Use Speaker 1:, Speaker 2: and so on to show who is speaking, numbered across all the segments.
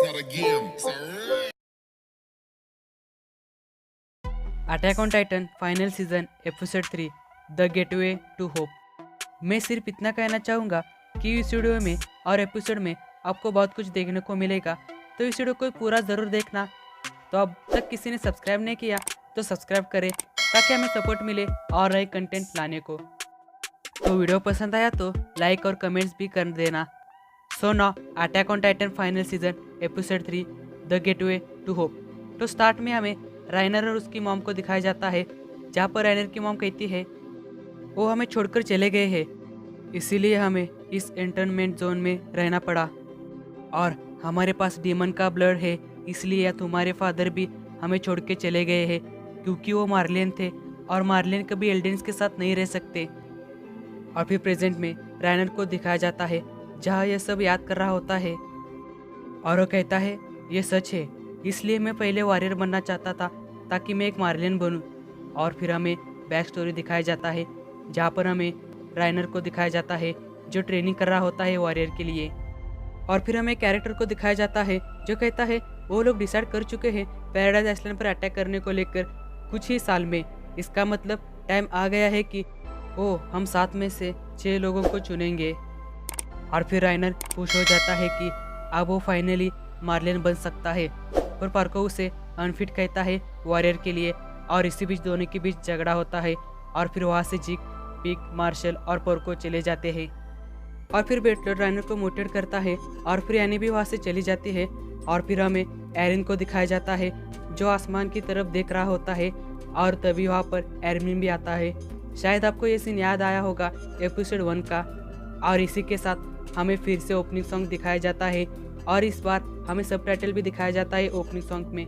Speaker 1: not a game. It's a rap.
Speaker 2: Attack on Titan final season episode 3 the gateway to hope. मैं सिर्फ इतना कहना चाहूँगा कि इस वीडियो में और एपिसोड में आपको बहुत कुछ देखने को मिलेगा, तो इस वीडियो को पूरा ज़रूर देखना। तो अब तक किसी ने सब्सक्राइब नहीं किया तो सब्सक्राइब करें ताकि हमें सपोर्ट मिले और नए कंटेंट लाने को। तो वीडियो पसंद आया तो लाइक और कमेंट्स भी कर देना। So now Attack on Titan final season episode 3 the gateway to hope. तो स्टार्ट में हमें राइनर और उसकी मॉम को दिखाया जाता है, जहाँ पर राइनर की मॉम कहती है वो हमें छोड़कर चले गए हैं, इसीलिए हमें इस इंटरमेंट जोन में रहना पड़ा और हमारे पास डीमन का ब्लड है, इसलिए तुम्हारे फादर भी हमें छोड़ के चले गए हैं क्योंकि वो मार्लियन थे और मार्लियन कभी एल्डेंस के साथ नहीं रह सकते। और फिर प्रेजेंट में राइनर को दिखाया जाता है जहाँ यह सब याद कर रहा होता है और वो कहता है ये सच है, इसलिए मैं पहले वॉरियर बनना चाहता था ताकि मैं एक मार्लियन बनूं। और फिर हमें बैक स्टोरी दिखाया जाता है जहाँ पर हमें राइनर को दिखाया जाता है जो ट्रेनिंग कर रहा होता है वॉरियर के लिए। और फिर हमें कैरेक्टर को दिखाया जाता है जो कहता है वो लोग डिसाइड कर चुके हैं पैराडाइज आइलैंड पर अटैक करने को लेकर कुछ ही साल में। इसका मतलब टाइम आ गया है कि हम 7 में से 6 लोगों को चुनेंगे। और फिर राइनर खुश हो जाता है कि अब वो फाइनली मार्लियन बन सकता है, पर पार्को उसे अनफिट कहता है वॉरियर के लिए। और इसी बीच दोनों के बीच झगड़ा होता है और फिर वहाँ से जिक, पिक, मार्शल और पोर्को चले जाते हैं। और फिर बेटलर राइनर को मोटिवेट करता है और फिर यानी भी वहाँ से चली जाती है। और फिर हमें एरिन को दिखाया जाता है जो आसमान की तरफ देख रहा होता है और तभी वहाँ पर एरमिन भी आता है। शायद आपको ये सीन याद आया होगा एपिसोड 1 का। और इसी के साथ हमें फिर से ओपनिंग सॉन्ग दिखाया जाता है और इस बार हमें सबटाइटल भी दिखाया जाता है ओपनिंग सॉन्ग में।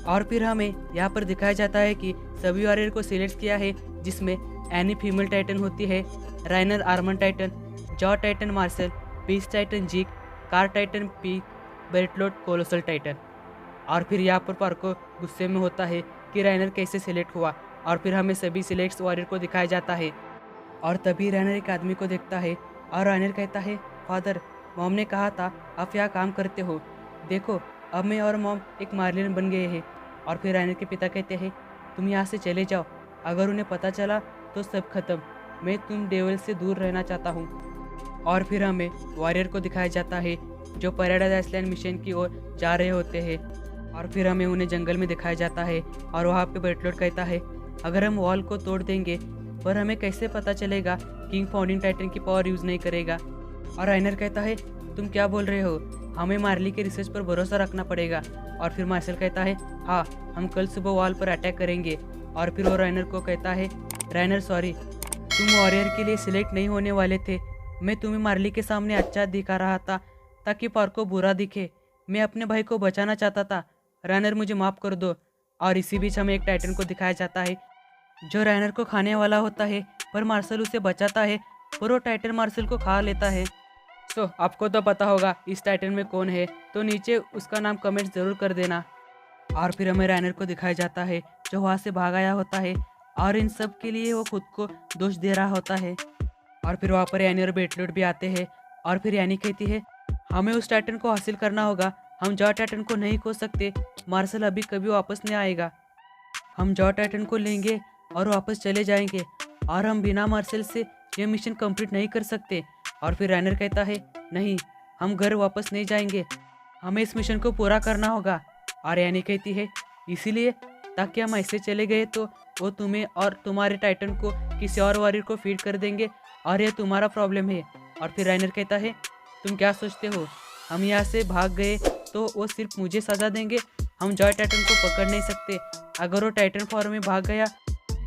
Speaker 2: और फिर हमें यहाँ पर दिखाया जाता है कि सभी वॉरियर को सिलेक्ट किया है, जिसमें एनी फीमेल टाइटन होती है, Reiner armoured titan, jaw titan Marcel, beast titan Zeke, cart titan Pieck, Bertholdt colossal titan. और फिर यहाँ पर पार्को गुस्से में होता है कि राइनर कैसे सिलेक्ट हुआ। और फिर हमें सभी सिलेक्ट वॉरियर को दिखाया जाता है और तभी राइनर एक आदमी को देखता है और राइनर कहता है फादर, मॉम ने कहा था आप यहाँ काम करते हो, देखो अब मैं और मॉम एक मार्लियन बन गए हैं। और फिर राइनर के पिता कहते हैं तुम यहाँ से चले जाओ, अगर उन्हें पता चला तो सब खत्म, मैं तुम डेविल से दूर रहना चाहता हूँ। और फिर हमें वॉरियर को दिखाया जाता है जो पैराडाइज आइलैंड मिशन की ओर जा रहे होते हैं। और फिर हमें उन्हें जंगल में दिखाया जाता है और वहाँ पे बेटलोट कहता है अगर हम वॉल को तोड़ देंगे पर हमें कैसे पता चलेगा किंग फाउंडिंग टाइटन की पावर यूज़ नहीं करेगा। और राइनर कहता है तुम क्या बोल रहे हो, हमें मार्ली के रिसर्च पर भरोसा रखना पड़ेगा। और फिर मार्शल कहता है हाँ, हम कल सुबह वॉल पर अटैक करेंगे। और फिर वो राइनर को कहता है राइनर सॉरी, तुम वॉरियर के लिए सिलेक्ट नहीं होने वाले थे, मैं तुम्हें मार्ली के सामने अच्छा दिखा रहा था ताकि पार्को बुरा दिखे, मैं अपने भाई को बचाना चाहता था, राइनर मुझे माफ़ कर दो। और इसी बीच हमें एक टाइटन को दिखाया जाता है जो राइनर को खाने वाला होता है, पर मार्शल उसे बचाता है, पर वो टाइटन मार्शल को खा लेता है। तो आपको तो पता होगा इस टाइटन में कौन है, तो नीचे उसका नाम कमेंट ज़रूर कर देना। और फिर हमें राइनर को दिखाया जाता है जो वहाँ से भाग आया होता है और इन सब के लिए वो खुद को दोष दे रहा होता है। और फिर वहाँ पर यानी और बेटलूट भी आते हैं और फिर यानी कहती है हमें उस टाइटन को हासिल करना होगा, हम जॉ टाइटन को नहीं खो सकते, मार्शल अभी कभी वापस नहीं आएगा, हम जॉ टाइटन को लेंगे और वापस चले जाएंगे और हम बिना मार्शल से ये मिशन कंप्लीट नहीं कर सकते। और फिर राइनर कहता है नहीं, हम घर वापस नहीं जाएंगे, हमें इस मिशन को पूरा करना होगा। और यानी कहती है इसीलिए ताकि हम ऐसे चले गए तो वो तुम्हें और तुम्हारे टाइटन को किसी और वॉरियर को फीड कर देंगे और यह तुम्हारा प्रॉब्लम है। और फिर राइनर कहता है तुम क्या सोचते हो, हम यहाँ से भाग गए तो वो सिर्फ मुझे सज़ा देंगे, हम जॉय टाइटन को पकड़ नहीं सकते, अगर वो टाइटन फॉर्म में भाग गया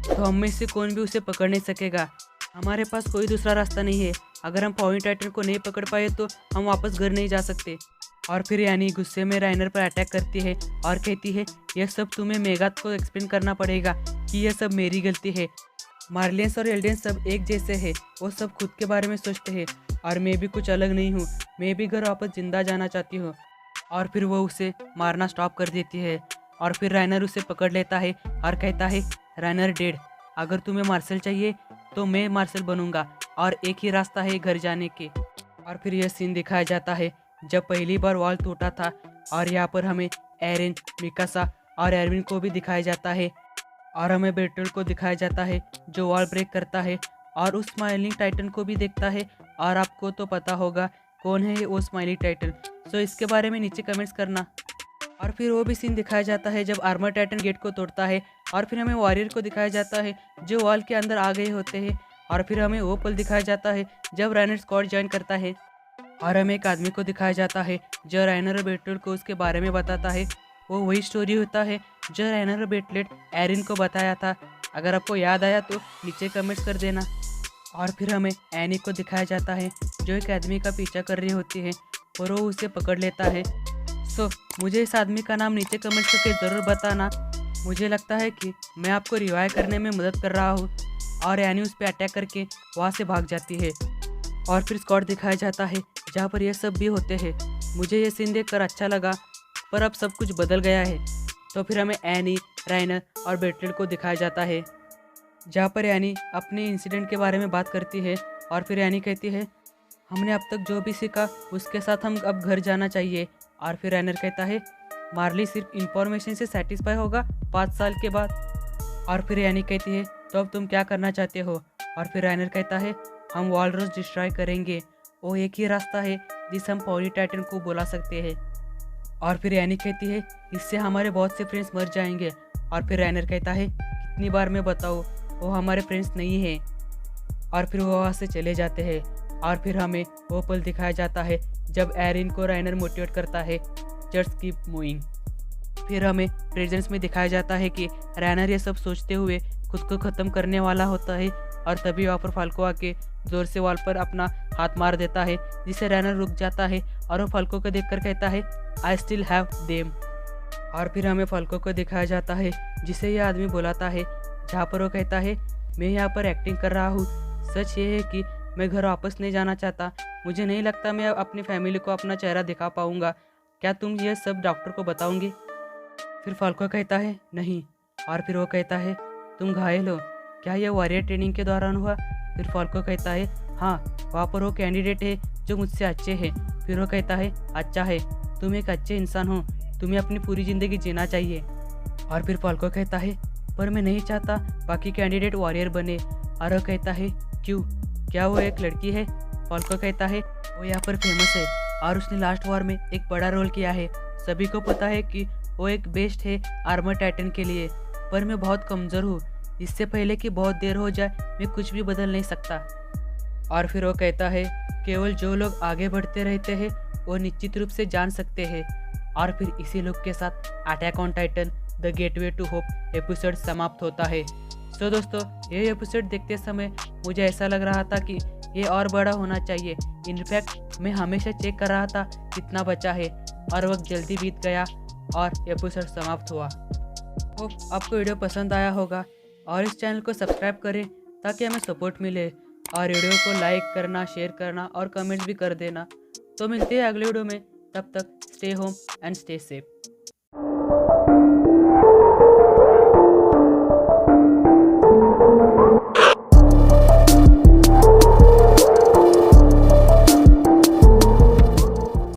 Speaker 2: तो हम में से कौन भी उसे पकड़ नहीं सकेगा, हमारे पास कोई दूसरा रास्ता नहीं है, अगर हम फाउंडिंग टाइटन को नहीं पकड़ पाए तो हम वापस घर नहीं जा सकते। और फिर यानी गुस्से में राइनर पर अटैक करती है और कहती है यह सब तुम्हें मेगाथ को एक्सप्लेन करना पड़ेगा कि यह सब मेरी गलती है, मार्लियंस और एल्डेंस सब एक जैसे हैं, वो सब खुद के बारे में सोचते हैं और मैं भी कुछ अलग नहीं हूँ, मैं भी घर वापस जिंदा जाना चाहती हूँ। और फिर वो उसे मारना स्टॉप कर देती है और फिर राइनर उसे पकड़ लेता है और कहता है राइनर डेड, अगर तुम्हें मार्शल चाहिए तो मैं मार्शल बनूंगा और एक ही रास्ता है घर जाने के। और फिर यह सीन दिखाया जाता है जब पहली बार वॉल टूटा था। और यहाँ पर हमें एरिन, मिकासा और एरविन को भी दिखाया जाता है और हमें बेटल को दिखाया जाता है जो वॉल ब्रेक करता है और उस स्माइलिंग टाइटन को भी देखता है। और आपको तो पता होगा कौन है वो स्माइलिंग टाइटन, सो इसके बारे में नीचे कमेंट्स करना। और फिर वो भी सीन दिखाया जाता है जब आर्मर टाइटन गेट को तोड़ता है और फिर हमें वॉरियर को दिखाया जाता है जो वॉल के अंदर आ गए होते हैं। और फिर हमें वो पल दिखाया जाता है जब राइनर स्क्वाड ज्वाइन करता है और हमें एक आदमी को दिखाया जाता है जो राइनर और बेटलेट को उसके बारे में बताता है। वो वही स्टोरी होता है जो राइनर और बेटलेट एरिन को बताया था। अगर आपको याद आया तो नीचे कमेंट्स कर देना। और फिर हमें एनी को दिखाया जाता है जो एक आदमी का पीछा कर रही होती है और वो उसे पकड़ लेता है। सो मुझे इस आदमी का नाम नीचे कमेंट्स करके ज़रूर बताना। मुझे लगता है कि मैं आपको रिवाइव करने में मदद कर रहा हूँ। और एनी उस पर अटैक करके वहाँ से भाग जाती है। और फिर स्क्वाड दिखाया जाता है जहाँ पर ये सब भी होते हैं। मुझे ये सीन देखकर अच्छा लगा, पर अब सब कुछ बदल गया है। तो फिर हमें एनी, राइनर और बेटलेट को दिखाया जाता है जहाँ पर एनी अपने इंसिडेंट के बारे में बात करती है। और फिर एनी कहती है हमने अब तक जो भी सीखा उसके साथ हम अब घर जाना चाहिए। और फिर राइनर कहता है मार्ली सिर्फ इंफॉर्मेशन से सेटिस्फाई होगा 5 साल के बाद। और फिर एनी कहती है तो अब तुम क्या करना चाहते हो। और फिर राइनर कहता है हम वॉलरस डिस्ट्रॉय करेंगे, वो एक ही रास्ता है जिसे हम पॉली टाइटन को बुला सकते हैं। और फिर एनी कहती है इससे हमारे बहुत से फ्रेंड्स मर जाएंगे। और फिर राइनर कहता है कितनी बार मैं बताऊँ वो हमारे फ्रेंड्स नहीं हैं। और फिर वो वहाँ से चले जाते हैं। और फिर हमें वो पल दिखाया जाता है जब एरिन को राइनर मोटिवेट करता है जस्ट कीप मूविंग। फिर हमें प्रेजेंस में दिखाया जाता है कि राइनर ये सब सोचते हुए खुद को ख़त्म करने वाला होता है। और तभी वहाँ पर फाल्को आके जोर से वॉल पर अपना हाथ मार देता है जिससे राइनर रुक जाता है और वो फाल्को को देखकर कहता है आई स्टिल हैव देम। और फिर हमें फाल्को को दिखाया जाता है जिसे यह आदमी बुलाता है जहाँ पर वो कहता है मैं यहाँ पर एक्टिंग कर रहा हूँ। सच ये है कि मैं घर वापस नहीं जाना चाहता। मुझे नहीं लगता मैं अपनी फैमिली को अपना चेहरा दिखा पाऊँगा। क्या तुम यह सब डॉक्टर को बताओगे। फिर फाल्को कहता है नहीं। और फिर वो कहता है तुम घायल हो, क्या यह वॉरियर ट्रेनिंग के दौरान हुआ। फिर फाल्को कहता है हाँ, वहाँ पर वो कैंडिडेट है जो मुझसे अच्छे हैं। फिर वो कहता है अच्छा है, तुम एक अच्छे इंसान हो, तुम्हें अपनी पूरी ज़िंदगी जीना चाहिए। और फिर फाल्को कहता है पर मैं नहीं चाहता बाकी कैंडिडेट वॉरियर बने। और वो कहता है क्यों, क्या वो एक लड़की है। फाल्को कहता है वो यहाँ पर फेमस है और उसने लास्ट वॉर में एक बड़ा रोल किया है। सभी को पता है कि वो एक बेस्ट है आर्मर टाइटन के लिए, पर मैं बहुत कमज़ोर हूँ। इससे पहले कि बहुत देर हो जाए मैं कुछ भी बदल नहीं सकता। और फिर वो कहता है केवल जो लोग आगे बढ़ते रहते हैं वो निश्चित रूप से जान सकते हैं। और फिर इसी लोग के साथ Attack on Titan the gateway to hope episode समाप्त होता है। तो दोस्तों ये एपिसोड देखते समय मुझे ऐसा लग रहा था कि ये और बड़ा होना चाहिए। इनफैक्ट मैं हमेशा चेक कर रहा था कितना बचा है और वक्त जल्दी बीत गया और एपिसोड समाप्त हुआ। होप आपको वीडियो पसंद आया होगा और इस चैनल को सब्सक्राइब करें ताकि हमें सपोर्ट मिले। और वीडियो को लाइक करना, शेयर करना और कमेंट्स भी कर देना। तो मिलते हैं अगले वीडियो में, तब तक stay home and stay safe.